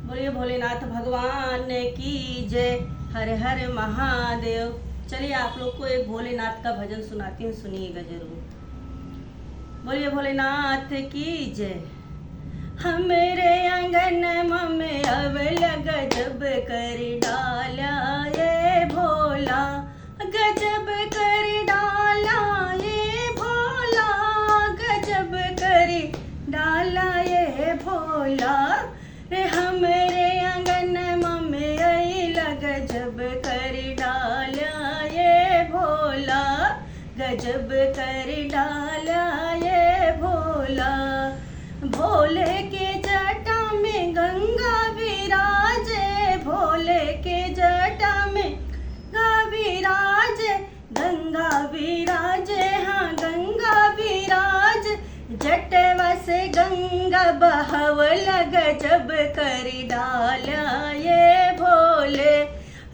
बोलिए भोलेनाथ भगवान की जय। हर हर महादेव। चलिए आप लोग को एक भोलेनाथ का भजन सुनाती हूँ, सुनिएगा जरूर। बोलिए भोलेनाथ की जय। हमरे आंगन में अवल गजब कर डाला ये भोला, गजब कर डाला ये भोला, गजब कर डाला ये भोला रे। हमरे आंगन में अइला गजब कर डाला ये भोला, गजब कर डाला ये भोला। भोले के जटा में गंगा विराजे, भोले के जटा में गंगा विराजे, गंगा विराजे, हाँ गंगा विराज। जटवा से गंगा बहवल गजब कर डाला ये भोले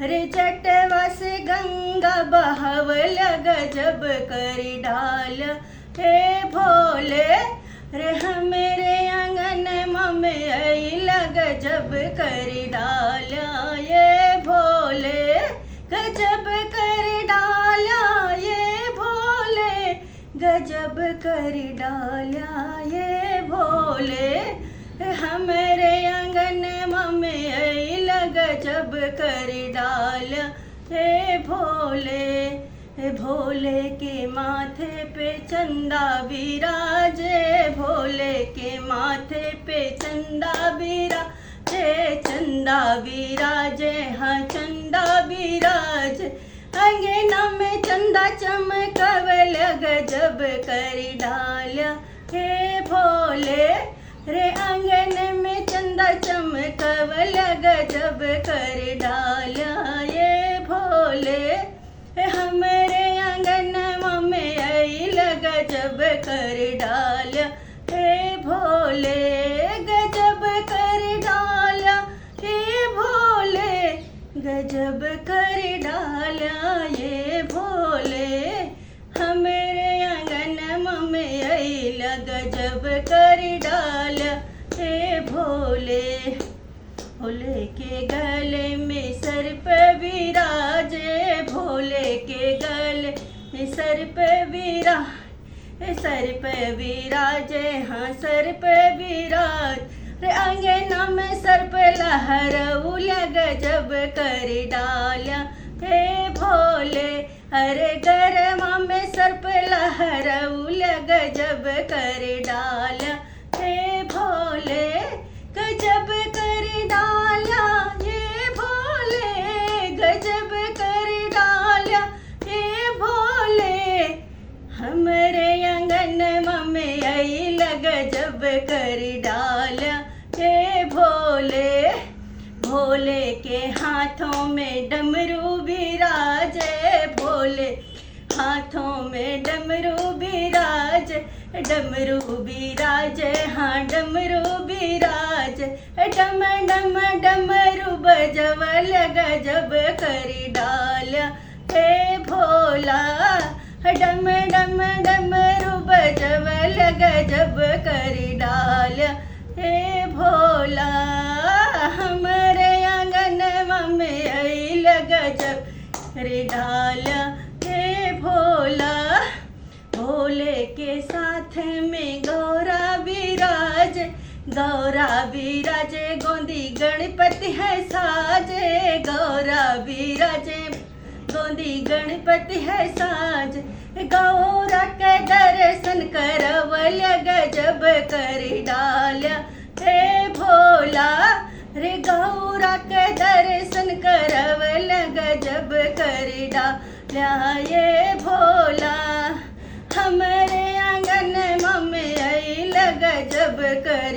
रे। जटवा से गंगा बहवल गजब कर डाला हे भोले रे। हमरे आंगन में अइला गजब कर डाला ये भोले, गजब कर डाला ये भोले, गजब कर डाला ये भोले। हमरे आंगन में अइला गजब कर डाला हे भोले। भोले के माथे पे चंदा विराजे, भोले के माथे पे चंदा विराजे, चंदा विराजे, हाँ चंदा विराजे। अंगना में चंदा चमकवल गजब कर डाला हे भोले रे। आंगन में चंदा चमकवल गजब कर डाला ये भोले। हमरे आंगन में अइला गजब कर डाला हे भोले, गजब कर डाला हे भोले, गजब कर डाला ये भोले। हमरे आंगन में अइला गजब कर डाला हे भोले। भोले के गले में सर्प विराजे, भोले के गले में सर्प विराजे, हाँ सर्प विराज रे। अंगना में सर्प लहरौला गजब कर डाला हे भोले। अरे गरमा में सर्प लहरौला गजब कर डाला हे भोले, गजब कर डाला ये भोले, गजब कर डाला ये भोले। हमरे आंगन में अइला गजब कर डाला हे भोले। भोले के हाथों में डमरू विराजे, भोले हाथों में डमरू विराजे, डमरू विराजे, हाँ डमरू विराजे। डम डम डमरू बजवल गजब कर डाला हे भोला, डम डम डमरू बजवल गजब कर डाला हे भोला। हमरे आंगन में अइला गजब कर डाला हे भोला। भोले के साथ में गौरा विराज, गौरा विराजे, गोंदी गणपति है साजे, गौरा विराजे, गोंदी गणपति है साज। गौरा के दर्शन करवल गजब कर डाला हे भोला रे। गौरा के दर्शन करवल गजब कर डाला ये भोला। हमरे आंगन में अइला गजब कर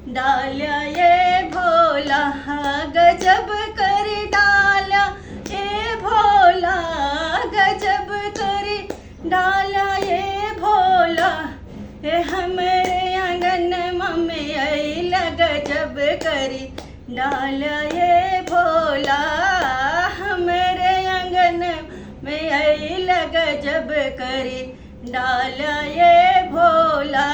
डाला ये भोला, गजब कर डाला ये भोला, गजब कर डाला ये भोला। हमरे आंगन में अइला गजब कर डाला ये भोला। हमरे आंगन में अइला गजब कर डाला ये भोला।